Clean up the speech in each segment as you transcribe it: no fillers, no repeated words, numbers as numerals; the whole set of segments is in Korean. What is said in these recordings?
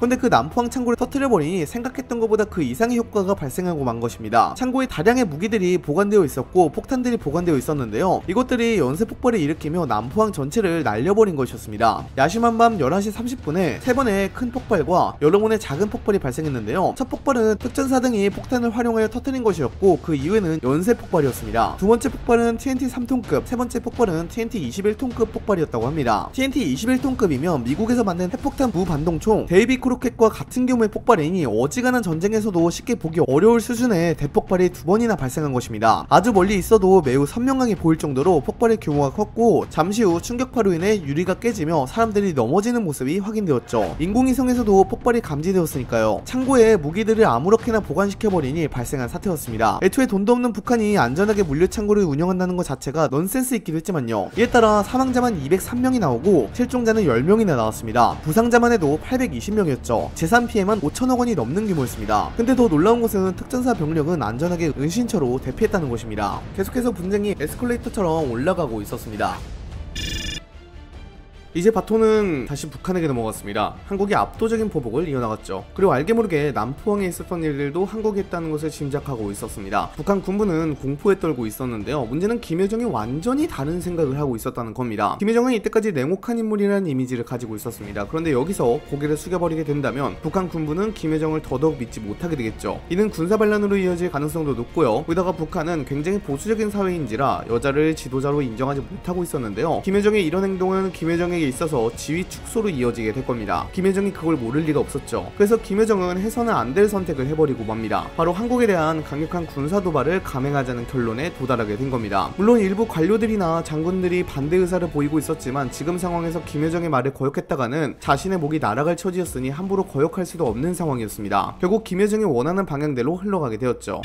근데 그 남포항 창고를 터뜨려버리니 생각했던 것보다 그 이상의 효과가 발생하고 만 것입니다. 창고에 다량의 무기들이 보관되어 있었고 폭탄들이 보관되어 있었는데요. 이것들이 연쇄 폭발을 일으키며 남포항 전체를 날려버린 것이었습니다. 야심한 밤 11시 30분에 3번의 큰 폭발과 여러 번의 작은 폭발이 발생했는데요. 첫 폭발은 특전사 등이 폭탄을 활용하여 터뜨린 것이었고 그 이후에는 연쇄 폭발이었습니다. 두 번째 폭발은 TNT 3톤급, 세 번째 폭발은 TNT 21톤급 폭발이었다고 합니다. TNT 21톤급이면 미국에서 만든 핵폭탄 무반동총 데이비 크로켓과 같은 규모의 폭발이니 어지간한 전쟁에서도 쉽게 보기 어려울 수준의 대폭발이 2번이나 발생한 것입니다. 아주 멀리 있어도 매우 선명하게 보일 정도로 폭발의 규모가 컸고 잠시 후 충격파로 인해 유리가 깨지며 사람들이 넘어지는 모습이 확인되었죠. 인공위성에서도 폭발이 감지되었으니까요. 창고에 무기들을 아무렇게나 보관시켜버리니 발생한 사태였습니다. 애초에 돈도 없는 북한이 안전하게 물류창고를 운영한다는 것 자체가 넌센스 있기도 했지만요. 이에 따라 사망자만 203명이 나오고 실종자는 10명이나 나왔습니다. 부상자만 해도 820명이었죠. 재산 피해만 5천억 원이 넘는 규모였습니다. 근데 더 놀라운 것은 특전사 병력은 안전하게 은신처로 대피했다는 것입니다. 계속해서 분쟁이 에스컬레이터처럼 올라가고 있었습니다. 이제 바톤은 다시 북한에게 넘어갔습니다. 한국이 압도적인 보복을 이어나갔죠. 그리고 알게 모르게 남포항에 있었던 일들도 한국에 있다는 것을 짐작하고 있었습니다. 북한 군부는 공포에 떨고 있었는데요. 문제는 김여정이 완전히 다른 생각을 하고 있었다는 겁니다. 김여정은 이때까지 냉혹한 인물이라는 이미지를 가지고 있었습니다. 그런데 여기서 고개를 숙여버리게 된다면 북한 군부는 김여정을 더더욱 믿지 못하게 되겠죠. 이는 군사반란으로 이어질 가능성도 높고요. 게다가 북한은 굉장히 보수적인 사회인지라 여자를 지도자로 인정하지 못하고 있었는데요. 김여정의 이런 행동은 김여정의 있어서 지위 축소로 이어지게 될 겁니다. 김여정이 그걸 모를 리가 없었죠. 그래서 김여정은 해서는 안 될 선택을 해버리고 맙니다. 바로 한국에 대한 강력한 군사 도발을 감행하자는 결론에 도달하게 된 겁니다. 물론 일부 관료들이나 장군들이 반대 의사를 보이고 있었지만 지금 상황에서 김여정의 말을 거역했다가는 자신의 목이 날아갈 처지였으니 함부로 거역할 수도 없는 상황이었습니다. 결국 김여정이 원하는 방향대로 흘러가게 되었죠.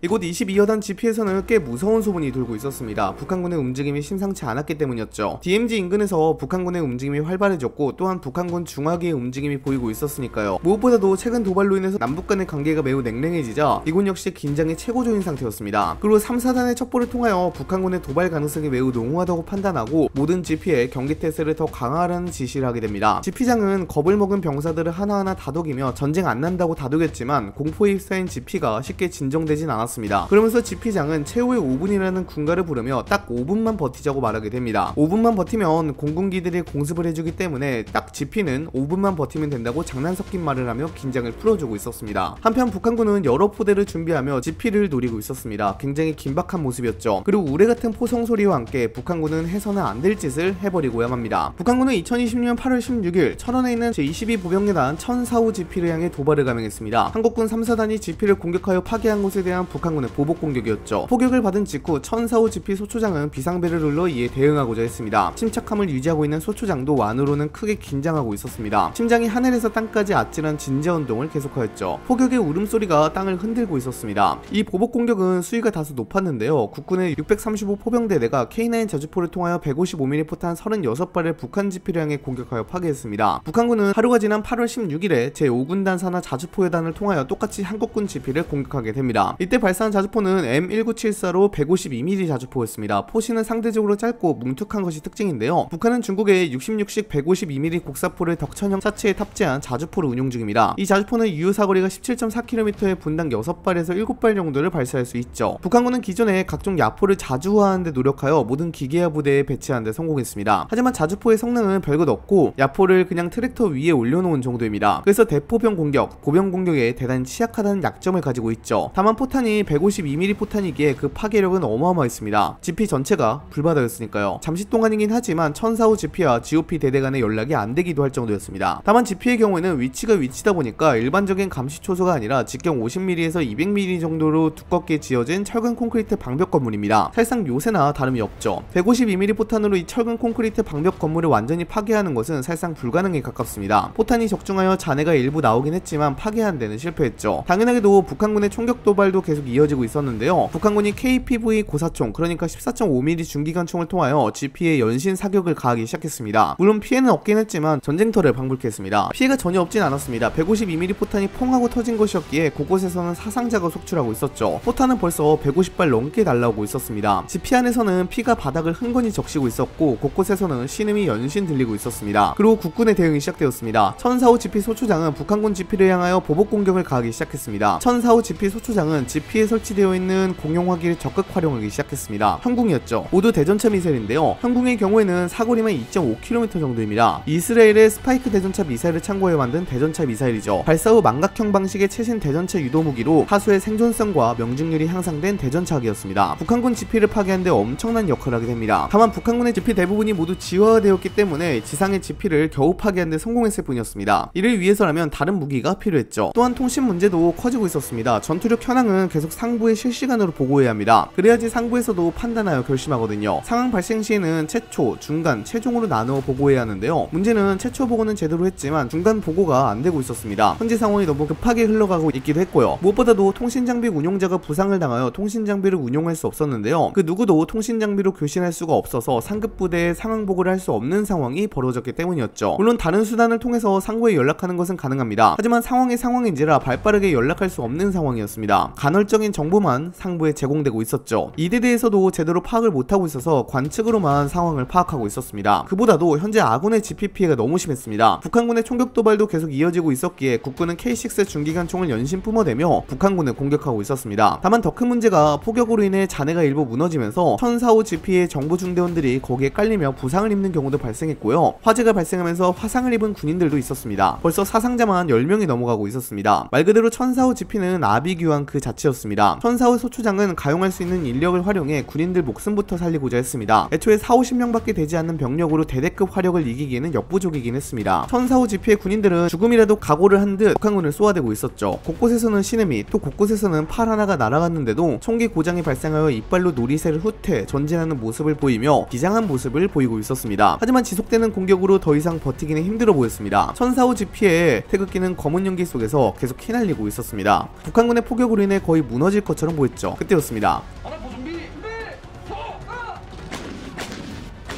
이곳 22여단 GP에서는 꽤 무서운 소문이 돌고 있었습니다. 북한군의 움직임이 심상치 않았기 때문이었죠. DMZ 인근에서 북한군의 움직임이 활발해졌고 또한 북한군 중화기의 움직임이 보이고 있었으니까요. 무엇보다도 최근 도발로 인해서 남북 간의 관계가 매우 냉랭해지자 이곳 역시 긴장이 최고조인 상태였습니다. 그리고 3, 4단의 첩보를 통하여 북한군의 도발 가능성이 매우 농후하다고 판단하고 모든 GP에 경기태세를 더 강화하라는 지시를 하게 됩니다. GP장은 겁을 먹은 병사들을 하나하나 다독이며 전쟁 안 난다고 다독였지만 공포에 휩싸인 GP가 쉽게 진정되진 않았습니다. 그러면서 GP장은 최후의 5분이라는 군가를 부르며 딱 5분만 버티자고 말하게 됩니다. 5분만 버티면 공군기들이 공습을 해주기 때문에 딱 GP는 5분만 버티면 된다고 장난 섞인 말을 하며 긴장을 풀어주고 있었습니다. 한편 북한군은 여러 포대를 준비하며 GP를 노리고 있었습니다. 굉장히 긴박한 모습이었죠. 그리고 우레같은 포성 소리와 함께 북한군은 해서는 안 될 짓을 해버리고야 맙니다. 북한군은 2020년 8월 16일 철원에 있는 제22보병여단 1004호 GP를 향해 도발을 감행했습니다. 한국군 3, 4단이 GP를 공격하여 파괴한 곳에 대한 북한군의 보복 공격이었죠. 포격을 받은 직후 1004호 GP 소초장은 비상벨을 눌러 이에 대응하고자 했습니다. 침착함을 유지하고 있는 소초장도 안으로는 크게 긴장하고 있었습니다. 심장이 하늘에서 땅까지 아찔한 진저운동을 계속하였죠. 포격의 울음소리가 땅을 흔들고 있었습니다. 이 보복 공격은 수위가 다소 높았는데요. 국군의 635 포병대대가 K9 자주포를 통하여 155mm 포탄 36발을 북한 GP를 향해 공격하여 파괴했습니다. 북한군은 하루가 지난 8월 16일에 제5군단 산하 자주포여단을 통하여 똑같이 한국군 GP를 공격하게 됩니다. 이때 발사한 자주포는 M1974로 152mm 자주포였습니다. 포시는 상대적으로 짧고 뭉툭한 것이 특징인데요. 북한은 중국의 66식 152mm 곡사포를 덕천형 차체에 탑재한 자주포를 운용 중입니다. 이 자주포는 유효 사거리가 17.4km에 분당 6발에서 7발 정도를 발사할 수 있죠. 북한군은 기존에 각종 야포를 자주화하는 데 노력하여 모든 기계화 부대에 배치하는 데 성공했습니다. 하지만 자주포의 성능은 별것 없고 야포를 그냥 트랙터 위에 올려놓은 정도입니다. 그래서 대포병 공격, 보병 공격에 대단히 취약하다는 약점을 가지고 있죠. 다만 포탄이 152mm 포탄이기에 그 파괴력은 어마어마했습니다. GP 전체가 불바다였으니까요. 잠시 동안이긴 하지만 1004호 GP와 GOP 대대 간의 연락이 안 되기도 할 정도였습니다. 다만 GP의 경우에는 위치가 위치다 보니까 일반적인 감시 초소가 아니라 직경 50mm에서 200mm 정도로 두껍게 지어진 철근 콘크리트 방벽 건물입니다. 사실상 요새나 다름이 없죠. 152mm 포탄으로 이 철근 콘크리트 방벽 건물을 완전히 파괴하는 것은 사실상 불가능에 가깝습니다. 포탄이 적중하여 잔해가 일부 나오긴 했지만 파괴하는 데는 실패했죠. 당연하게도 북한군의 총격 도발도 계속 계속 이어지고 있었는데요. 북한군이 KPV 고사총, 그러니까 14.5mm 중기관총을 통하여 GP에 연신 사격을 가하기 시작했습니다. 물론 피해는 없긴 했지만 전쟁터를 방불케 했습니다. 피해가 전혀 없진 않았습니다. 152mm 포탄이 퐁하고 터진 것이었기에 곳곳에서는 사상자가 속출하고 있었죠. 포탄은 벌써 150발 넘게 날라오고 있었습니다. GP 안에서는 피가 바닥을 흥건히 적시고 있었고 곳곳에서는 신음이 연신 들리고 있었습니다. 그리고 국군의 대응이 시작되었습니다. 1045 GP 소초장은 북한군 GP를 향하여 보복 공격을 가하기 시작했습니다. 1045 GP 소초장은 GP에 설치되어 있는 공용화기를 적극 활용하기 시작했습니다. 현궁이었죠. 모두 대전차 미사일인데요. 현궁의 경우에는 사거리만 2.5km 정도입니다. 이스라엘의 스파이크 대전차 미사일을 참고해 만든 대전차 미사일이죠. 발사 후 망각형 방식의 최신 대전차 유도 무기로 하수의 생존성과 명중률이 향상된 대전차기였습니다. 북한군 GP를 파괴하는 데 엄청난 역할을 하게 됩니다. 다만 북한군의 GP 대부분이 모두 지화되었기 때문에 지상의 GP를 겨우 파괴하는 데 성공했을 뿐이었습니다. 이를 위해서라면 다른 무기가 필요했죠. 또한 통신 문제도 커지고 있었습니다. 전투력 현황은 계속 상부에 실시간으로 보고해야 합니다. 그래야지 상부에서도 판단하여 결심하거든요. 상황 발생 시에는 최초, 중간, 최종으로 나누어 보고해야 하는데요. 문제는 최초 보고는 제대로 했지만 중간 보고가 안되고 있었습니다. 현재 상황이 너무 급하게 흘러가고 있기도 했고요. 무엇보다도 통신장비 운용자가 부상을 당하여 통신장비를 운용할 수 없었는데요. 그 누구도 통신장비로 교신할 수가 없어서 상급 부대에 상황 보고를 할 수 없는 상황이 벌어졌기 때문이었죠. 물론 다른 수단을 통해서 상부에 연락하는 것은 가능합니다. 하지만 상황이 상황인지라 발빠르게 연락할 수 없는 상황이었습니다. 간헐적인 정보만 상부에 제공되고 있었죠. 이에 대해서도 제대로 파악을 못하고 있어서 관측으로만 상황을 파악하고 있었습니다. 그보다도 현재 아군의 GP 피해가 너무 심했습니다. 북한군의 총격 도발도 계속 이어지고 있었기에 국군은 K6 중기관총을 연신 뿜어대며 북한군을 공격하고 있었습니다. 다만 더 큰 문제가 포격으로 인해 잔해가 일부 무너지면서 1045 GP의 정보 중대원들이 거기에 깔리며 부상을 입는 경우도 발생했고요. 화재가 발생하면서 화상을 입은 군인들도 있었습니다. 벌써 사상자만 10명이 넘어가고 있었습니다. 말 그대로 1045 GP는 아비규환 그 자체였습니다. 1045 소초장은 가용할 수 있는 인력을 활용해 군인들 목숨부터 살리고자 했습니다. 애초에 40~50명밖에 되지 않는 병력으로 대대급 화력을 이기기에는 역부족이긴 했습니다. 1045 GP의 군인들은 죽음이라도 각오를 한 듯 북한군을 쏘아대고 있었죠. 곳곳에서는 신음이, 또 곳곳에서는 팔 하나가 날아갔는데도 총기 고장이 발생하여 이빨로 놀이새를 후퇴 전진하는 모습을 보이며 비장한 모습을 보이고 있었습니다. 하지만 지속되는 공격으로 더 이상 버티기는 힘들어 보였습니다. 1045 GP의 태극기는 검은 연기 속에서 계속 휘날리고 있었습니다. 북한군의 포격으로 인해 거의 무너질 것처럼 보였죠. 그때였습니다.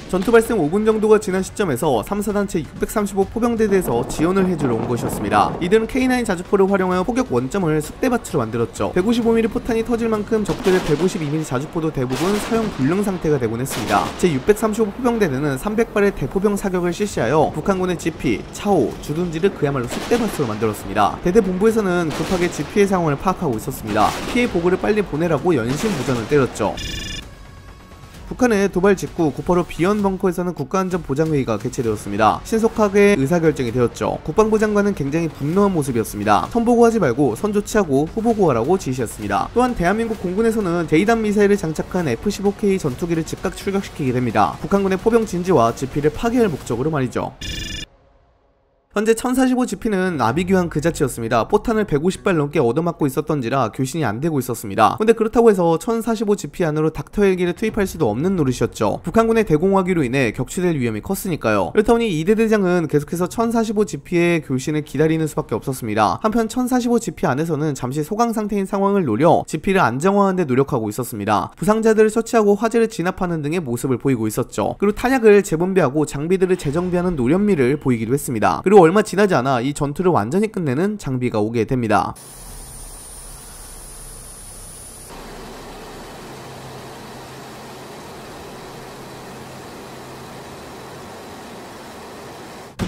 전투 발생 5분 정도가 지난 시점에서 3사단체 635 포병대대에서 지원을 해주러 온 것이었습니다. 이들은 K9 자주포를 활용하여 포격 원점을 쑥대밭으로 만들었죠. 155mm 포탄이 터질 만큼 적들의 152mm 자주포도 대부분 사용 불능 상태가 되곤 했습니다. 제635 포병대대는 300발의 대포병 사격을 실시하여 북한군의 GP, 차오, 주둔지를 그야말로 쑥대밭으로 만들었습니다. 대대 본부에서는 급하게 GP의 상황을 파악하고 있었습니다. 피해 보고를 빨리 보내라고 연신무전을 때렸죠. 북한의 도발 직후 곧바로 비언 벙커에서는 국가안전보장회의가 개최되었습니다. 신속하게 의사결정이 되었죠. 국방부 장관은 굉장히 분노한 모습이었습니다. 선보고하지 말고 선 조치하고 후보고하라고 지시했습니다. 또한 대한민국 공군에서는 제2단 미사일을 장착한 F-15K 전투기를 즉각 출격시키게 됩니다. 북한군의 포병 진지와 GP를 파괴할 목적으로 말이죠. 현재 1045 GP는 아비규환 그 자체였습니다. 포탄을 150발 넘게 얻어맞고 있었던지라 교신이 안되고 있었습니다. 근데 그렇다고 해서 1045 GP 안으로 닥터 헬기를 투입할 수도 없는 노릇이었죠. 북한군의 대공화기로 인해 격추될 위험이 컸으니까요. 그렇다 보니 이대 대장은 계속해서 1045 GP의 교신을 기다리는 수밖에 없었습니다. 한편 1045 GP 안에서는 잠시 소강 상태인 상황을 노려 GP를 안정화하는 데 노력하고 있었습니다. 부상자들을 처치하고 화재를 진압하는 등의 모습을 보이고 있었죠. 그리고 탄약을 재분배하고 장비들을 재정비하는 노련미를 보이기도 했습니다. 그리고 얼마 지나지 않아 이 전투를 완전히 끝내는 장비가 오게 됩니다.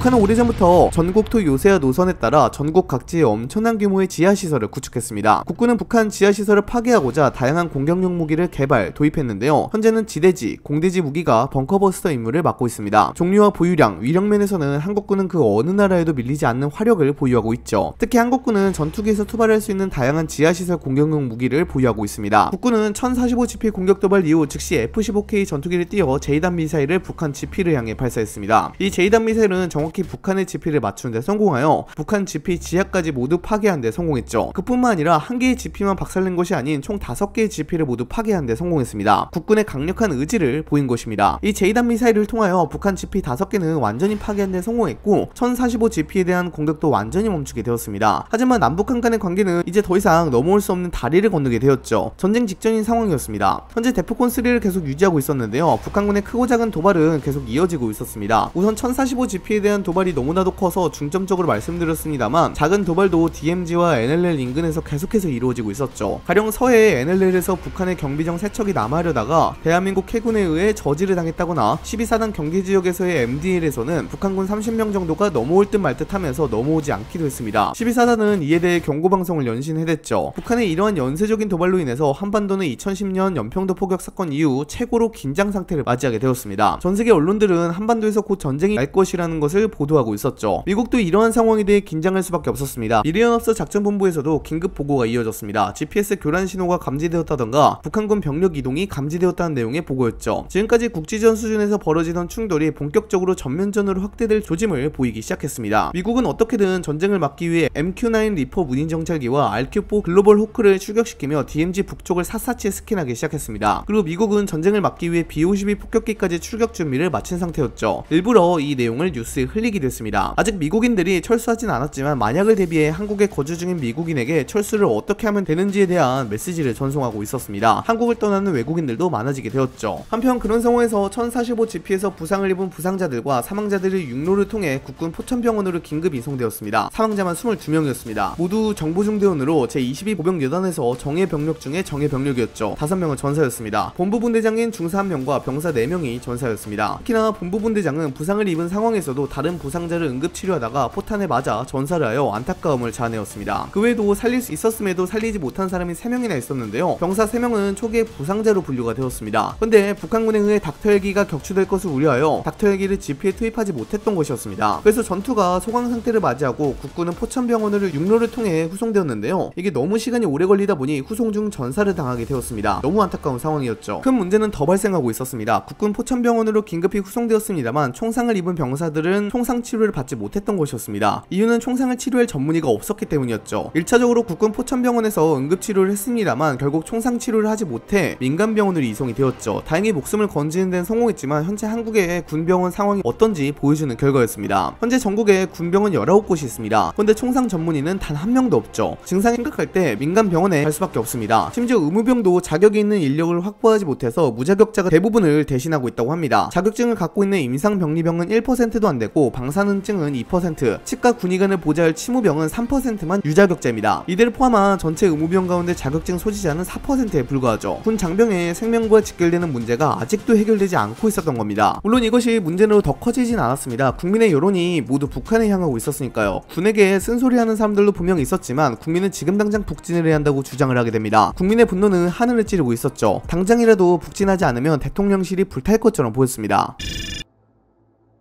북한은 오래전부터 전국토 요새화 노선에 따라 전국 각지에 엄청난 규모의 지하시설을 구축했습니다. 국군은 북한 지하시설을 파괴하고자 다양한 공격용 무기를 개발, 도입했는데요. 현재는 지대지, 공대지 무기가 벙커버스터 임무를 맡고 있습니다. 종류와 보유량, 위력면에서는 한국군은 그 어느 나라에도 밀리지 않는 화력을 보유하고 있죠. 특히 한국군은 전투기에서 투발할 수 있는 다양한 지하시설 공격용 무기를 보유하고 있습니다. 국군은 1045 GP 공격 도발 이후 즉시 F-15K 전투기를 띄워 제2단 미사일을 북한 GP를 향해 발사했습니다. 이 제2단 미사일은 정확히 정확히 북한의 지피를 맞추는 데 성공하여 북한 지피 지하까지 모두 파괴한 데 성공했죠. 그뿐만 아니라 한 개의 지피만 박살낸 것이 아닌 총 5개의 지피를 모두 파괴한 데 성공했습니다. 국군의 강력한 의지를 보인 것입니다. 이 제이단 미사일을 통하여 북한 지피 5개는 완전히 파괴한 데 성공했고 1045 지피에 대한 공격도 완전히 멈추게 되었습니다. 하지만 남북한 간의 관계는 이제 더 이상 넘어올 수 없는 다리를 건너게 되었죠. 전쟁 직전인 상황이었습니다. 현재 데프콘 3를 계속 유지하고 있었는데요. 북한군의 크고 작은 도발은 계속 이어지고 있었습니다. 우선 1045 GP에 대한 도발이 너무나도 커서 중점적으로 말씀드렸습니다만 작은 도발도 DMZ와 NLL 인근에서 계속해서 이루어지고 있었죠. 가령 서해 NLL에서 북한의 경비정 3척이 남하려다가 대한민국 해군에 의해 저지를 당했다거나 12사단 경계지역에서의 MDL에서는 북한군 30명 정도가 넘어올 듯 말 듯 하면서 넘어오지 않기도 했습니다. 12사단은 이에 대해 경고방송을 연신해댔죠. 북한의 이러한 연쇄적인 도발로 인해서 한반도는 2010년 연평도 포격 사건 이후 최고로 긴장 상태를 맞이하게 되었습니다. 전세계 언론들은 한반도에서 곧 전쟁이 날 것이라는 것을 보도하고 있었죠. 미국도 이러한 상황에 대해 긴장할 수밖에 없었습니다. 미래연합사 작전본부에서도 긴급 보고가 이어졌습니다. GPS 교란 신호가 감지되었다던가 북한군 병력 이동이 감지되었다는 내용의 보고였죠. 지금까지 국지전 수준에서 벌어지던 충돌이 본격적으로 전면전으로 확대될 조짐을 보이기 시작했습니다. 미국은 어떻게든 전쟁을 막기 위해 MQ-9 리퍼 무인 정찰기와 RQ-4 글로벌 호크를 출격시키며 DMZ 북쪽을 샅샅이 스캔하기 시작했습니다. 그리고 미국은 전쟁을 막기 위해 B-52 폭격기까지 출격 준비를 마친 상태였죠. 일부러 이 내용을 뉴스에 흘리기도 했습니다. 아직 미국인들이 철수하진 않았지만 만약을 대비해 한국에 거주 중인 미국인에게 철수를 어떻게 하면 되는지에 대한 메시지를 전송하고 있었습니다. 한국을 떠나는 외국인들도 많아지게 되었죠. 한편 그런 상황에서 1045 GP에서 부상을 입은 부상자들과 사망자들이 육로를 통해 국군 포천병원으로 긴급 이송되었습니다. 사망자만 22명이었습니다. 모두 정보중대원으로 제22 보병여단에서 정예 병력 중에 정예 병력이었죠. 5명은 전사였습니다. 본부분대장인 중사 1명과 병사 4명이 전사였습니다. 특히나 본부분대장은 부상을 입은 상황에서도 다른 부상자를 응급치료하다가 포탄에 맞아 전사를 하여 안타까움을 자아내었습니다. 그 외에도 살릴 수 있었음에도 살리지 못한 사람이 3명이나 있었는데요. 병사 3명은 초기에 부상자로 분류가 되었습니다. 근데 북한군에 의해 닥터 헬기가 격추될 것을 우려하여 닥터 헬기를 GP에 투입하지 못했던 것이었습니다. 그래서 전투가 소강 상태를 맞이하고 국군은 포천병원으로 육로를 통해 후송되었는데요. 이게 너무 시간이 오래 걸리다 보니 후송 중 전사를 당하게 되었습니다. 너무 안타까운 상황이었죠. 큰 문제는 더 발생하고 있었습니다. 국군 포천병원으로 긴급히 후송되었습니다만 총상을 입은 병사들은 총상 치료를 받지 못했던 것이었습니다. 이유는 총상을 치료할 전문의가 없었기 때문이었죠. 1차적으로 국군 포천병원에서 응급치료를 했습니다만 결국 총상 치료를 하지 못해 민간병원으로 이송이 되었죠. 다행히 목숨을 건지는 데는 성공했지만 현재 한국의 군병원 상황이 어떤지 보여주는 결과였습니다. 현재 전국에 군병원 19곳이 있습니다. 그런데 총상 전문의는 단 한 명도 없죠. 증상이 심각할 때 민간병원에 갈 수밖에 없습니다. 심지어 의무병도 자격이 있는 인력을 확보하지 못해서 무자격자가 대부분을 대신하고 있다고 합니다. 자격증을 갖고 있는 임상병리병은 1%도 안 되고 방사능증은 2%, 치과 군의관을 보좌할 치무병은 3%만 유자격자입니다. 이들을 포함한 전체 의무병 가운데 자격증 소지자는 4%에 불과하죠. 군 장병의 생명과 직결되는 문제가 아직도 해결되지 않고 있었던 겁니다. 물론 이것이 문제로 더 커지진 않았습니다. 국민의 여론이 모두 북한에 향하고 있었으니까요. 군에게 쓴소리하는 사람들도 분명히 있었지만 국민은 지금 당장 북진을 해야 한다고 주장을 하게 됩니다. 국민의 분노는 하늘을 찌르고 있었죠. 당장이라도 북진하지 않으면 대통령실이 불탈 것처럼 보였습니다.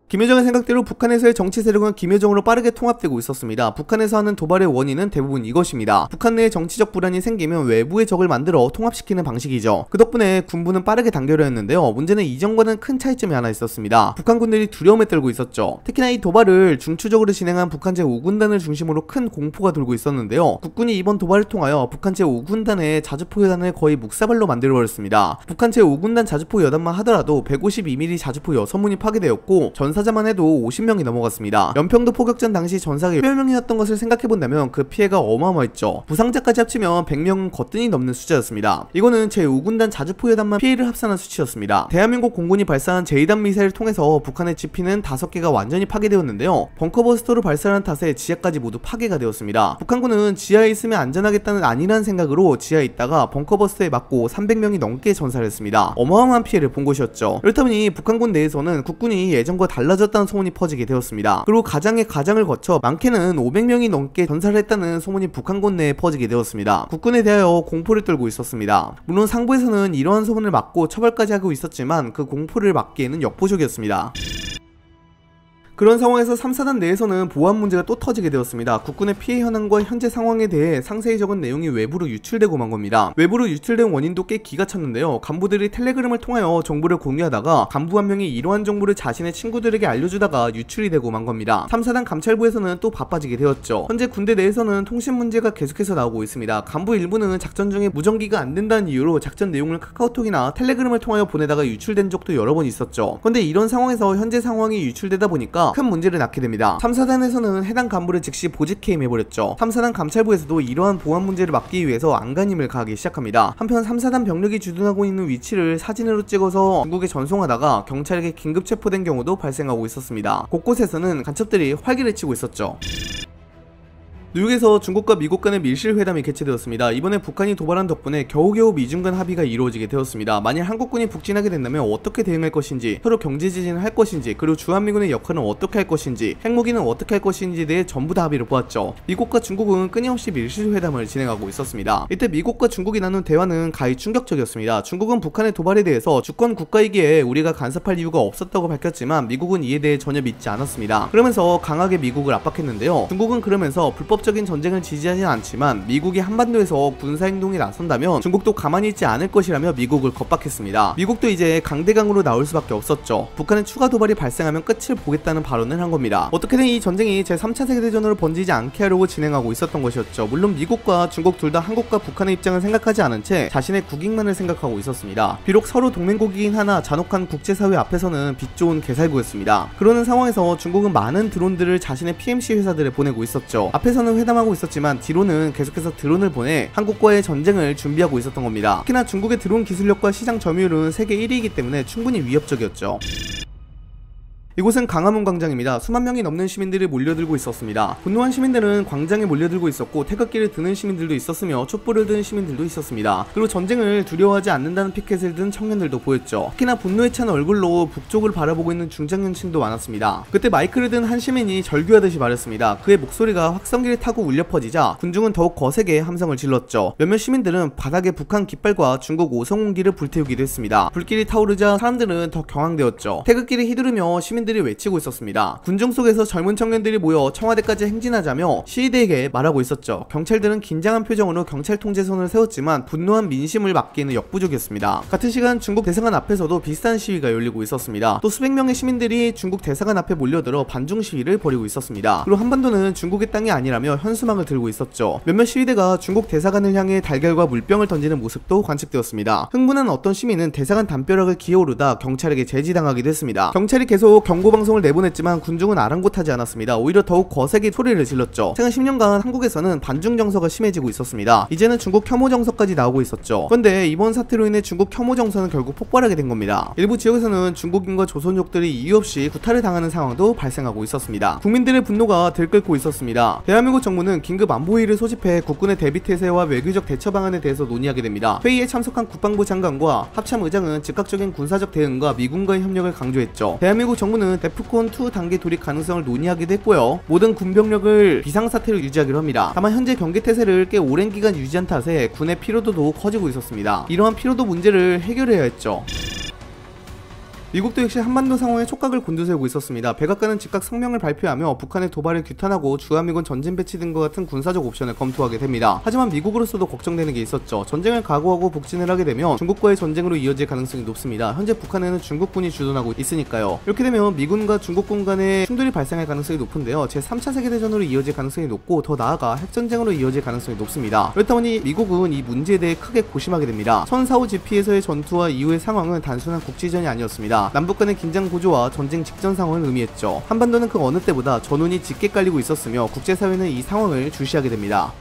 김여정의 생각대로 북한에서의 정치 세력은 김여정으로 빠르게 통합되고 있었습니다. 북한에서 하는 도발의 원인은 대부분 이것입니다. 북한 내에 정치적 불안이 생기면 외부의 적을 만들어 통합시키는 방식이죠. 그 덕분에 군부는 빠르게 단결했는데요. 문제는 이전과는 큰 차이점이 하나 있었습니다. 북한군들이 두려움에 떨고 있었죠. 특히나 이 도발을 중추적으로 진행한 북한 제5군단을 중심으로 큰 공포가 돌고 있었는데요. 국군이 이번 도발을 통하여 북한 제5군단의 자주포 여단을 거의 묵사발로 만들어버렸습니다. 북한 제5군단 자주포 여단만 하더라도 152mm 자주포 6문이 파괴되었고 전사자만 해도 50명이 넘어갔습니다. 연평도 포격전 당시 전사가 10명이었던 것을 생각해본다면 그 피해가 어마어마했죠. 부상자까지 합치면 100명은 거뜬히 넘는 숫자였습니다. 이거는 제5군단 자주포 여단만 피해를 합산한 수치였습니다. 대한민국 공군이 발사한 제2단 미사일을 통해서 북한의 지피는 5개가 완전히 파괴되었는데요. 벙커버스터로 발사한 탓에 지하까지 모두 파괴가 되었습니다. 북한군은 지하에 있으면 안전하겠다는 아니란 생각으로 지하에 있다가 벙커버스터에 맞고 300명이 넘게 전사를 했습니다. 어마어마한 피해를 본 것이었죠. 그렇다 보니 북한군 내에서는 국군이 예전과 달라졌다는 소문이 퍼지게 되었습니다. 그리고 가장의 가장을 거쳐 많게는 500명이 넘게 전사를 했다는 소문이 북한군 내에 퍼지게 되었습니다. 국군에 대하여 공포를 떨고 있었습니다. 물론 상부에서는 이러한 소문을 막고 처벌까지 하고 있었지만 그 공포를 막기에는 역부족이었습니다. 그런 상황에서 3사단 내에서는 보안 문제가 또 터지게 되었습니다. 국군의 피해 현황과 현재 상황에 대해 상세히 적은 내용이 외부로 유출되고 만 겁니다. 외부로 유출된 원인도 꽤 기가 찼는데요. 간부들이 텔레그램을 통하여 정보를 공유하다가 간부 한 명이 이러한 정보를 자신의 친구들에게 알려주다가 유출이 되고 만 겁니다. 3사단 감찰부에서는 또 바빠지게 되었죠. 현재 군대 내에서는 통신 문제가 계속해서 나오고 있습니다. 간부 일부는 작전 중에 무전기가 안 된다는 이유로 작전 내용을 카카오톡이나 텔레그램을 통하여 보내다가 유출된 적도 여러 번 있었죠. 그런데 이런 상황에서 현재 상황이 유출되다 보니까 큰 문제를 낳게 됩니다. 3사단에서는 해당 간부를 즉시 보직 해임해버렸죠. 3사단 감찰부에서도 이러한 보안 문제를 막기 위해서 안간힘을 가하기 시작합니다. 한편 3사단 병력이 주둔하고 있는 위치를 사진으로 찍어서 중국에 전송하다가 경찰에게 긴급 체포된 경우도 발생하고 있었습니다. 곳곳에서는 간첩들이 활기를 치고 있었죠. 뉴욕에서 중국과 미국 간의 밀실회담이 개최되었습니다. 이번에 북한이 도발한 덕분에 겨우겨우 미중 간 합의가 이루어지게 되었습니다. 만일 한국군이 북진하게 된다면 어떻게 대응할 것인지, 서로 경제 지진을 할 것인지, 그리고 주한미군의 역할은 어떻게 할 것인지, 핵무기는 어떻게 할 것인지에 대해 전부 다 합의를 보았죠. 미국과 중국은 끊임없이 밀실회담을 진행하고 있었습니다. 이때 미국과 중국이 나눈 대화는 가히 충격적이었습니다. 중국은 북한의 도발에 대해서 주권 국가이기에 우리가 간섭할 이유가 없었다고 밝혔지만 미국은 이에 대해 전혀 믿지 않았습니다. 그러면서 강하게 미국을 압박했는데요. 중국은 그러면서 불법적인 전쟁을 지지하진 않지만 미국이 한반도에서 군사행동에 나선다면 중국도 가만히 있지 않을 것이라며 미국을 겁박했습니다. 미국도 이제 강대강으로 나올 수밖에 없었죠. 북한의 추가 도발이 발생하면 끝을 보겠다는 발언을 한 겁니다. 어떻게든 이 전쟁이 제3차 세계대전으로 번지지 않게 하려고 진행하고 있었던 것이었죠. 물론 미국과 중국 둘 다 한국과 북한의 입장을 생각하지 않은 채 자신의 국익만을 생각하고 있었습니다. 비록 서로 동맹국이긴 하나 잔혹한 국제사회 앞에서는 빛 좋은 개살구였습니다. 그러는 상황에서 중국은 많은 드론들을 자신의 PMC 회사들에 보내고 있었죠. 앞에서는 회담하고 있었지만 뒤로는 계속해서 드론을 보내 한국과의 전쟁을 준비하고 있었던 겁니다. 특히나 중국의 드론 기술력과 시장 점유율은 세계 1위이기 때문에 충분히 위협적이었죠. 이곳은 강화문 광장입니다. 수만 명이 넘는 시민들이 몰려들고 있었습니다. 분노한 시민들은 광장에 몰려들고 있었고 태극기를 드는 시민들도 있었으며 촛불을 드는 시민들도 있었습니다. 그리고 전쟁을 두려워하지 않는다는 피켓을 든 청년들도 보였죠. 특히나 분노에 찬 얼굴로 북쪽을 바라보고 있는 중장년층도 많았습니다. 그때 마이크를 든 한 시민이 절규하듯이 말했습니다. 그의 목소리가 확성기를 타고 울려 퍼지자 군중은 더욱 거세게 함성을 질렀죠. 몇몇 시민들은 바닥에 북한 깃발과 중국 오성홍기를 불태우기도 했습니다. 불길이 타오르자 사람들은 더 경황되었죠. 태극기를 휘두르며 시민들이 외치고 있었습니다. 군중 속에서 젊은 청년들이 모여 청와대까지 행진하자며 시위대에게 말하고 있었죠. 경찰들은 긴장한 표정으로 경찰 통제선을 세웠지만 분노한 민심을 막기에는 역부족이었습니다. 같은 시간 중국 대사관 앞에서도 비슷한 시위가 열리고 있었습니다. 또 수백 명의 시민들이 중국 대사관 앞에 몰려들어 반중 시위를 벌이고 있었습니다. 그리고 한반도는 중국의 땅이 아니라며 현수막을 들고 있었죠. 몇몇 시위대가 중국 대사관을 향해 달걀과 물병을 던지는 모습도 관측되었습니다. 흥분한 어떤 시민은 대사관 담벼락을 기어오르다 경찰에게 제지당하기도 했습니다. 경찰이 계속 경고방송을 내보냈지만 군중은 아랑곳하지 않았습니다. 오히려 더욱 거세게 소리를 질렀죠. 최근 10년간 한국에서는 반중 정서가 심해지고 있었습니다. 이제는 중국 혐오 정서까지 나오고 있었죠. 그런데 이번 사태로 인해 중국 혐오 정서는 결국 폭발하게 된 겁니다. 일부 지역에서는 중국인과 조선족들이 이유 없이 구타를 당하는 상황도 발생하고 있었습니다. 국민들의 분노가 들끓고 있었습니다. 대한민국 정부는 긴급 안보회의를 소집해 국군의 대비태세와 외교적 대처 방안에 대해서 논의하게 됩니다. 회의에 참석한 국방부 장관과 합참 의장은 즉각적인 군사적 대응과 미군과의 협력을 강조했죠. 대한민국 정부는 데프콘2 단계 돌입 가능성을 논의하기도 했고요. 모든 군병력을 비상사태로 유지하기로 합니다. 다만 현재 경계태세를 꽤 오랜 기간 유지한 탓에 군의 피로도도 커지고 있었습니다. 이러한 피로도 문제를 해결해야 했죠. 미국도 역시 한반도 상황에 촉각을 곤두세우고 있었습니다. 백악관은 즉각 성명을 발표하며 북한의 도발을 규탄하고 주한미군 전진 배치 등과 같은 군사적 옵션을 검토하게 됩니다. 하지만 미국으로서도 걱정되는 게 있었죠. 전쟁을 각오하고 북진을 하게 되면 중국과의 전쟁으로 이어질 가능성이 높습니다. 현재 북한에는 중국군이 주둔하고 있으니까요. 이렇게 되면 미군과 중국군 간의 충돌이 발생할 가능성이 높은데요. 제3차 세계대전으로 이어질 가능성이 높고 더 나아가 핵전쟁으로 이어질 가능성이 높습니다. 그렇다 보니 미국은 이 문제에 대해 크게 고심하게 됩니다. 1045 GP에서의 전투와 이후의 상황은 단순한 국지전이 아니었습니다. 남북 간의 긴장 고조와 전쟁 직전 상황을 의미했죠. 한반도는 그 어느 때보다 전운이 짙게 깔리고 있었으며 국제사회는 이 상황을 주시하게 됩니다.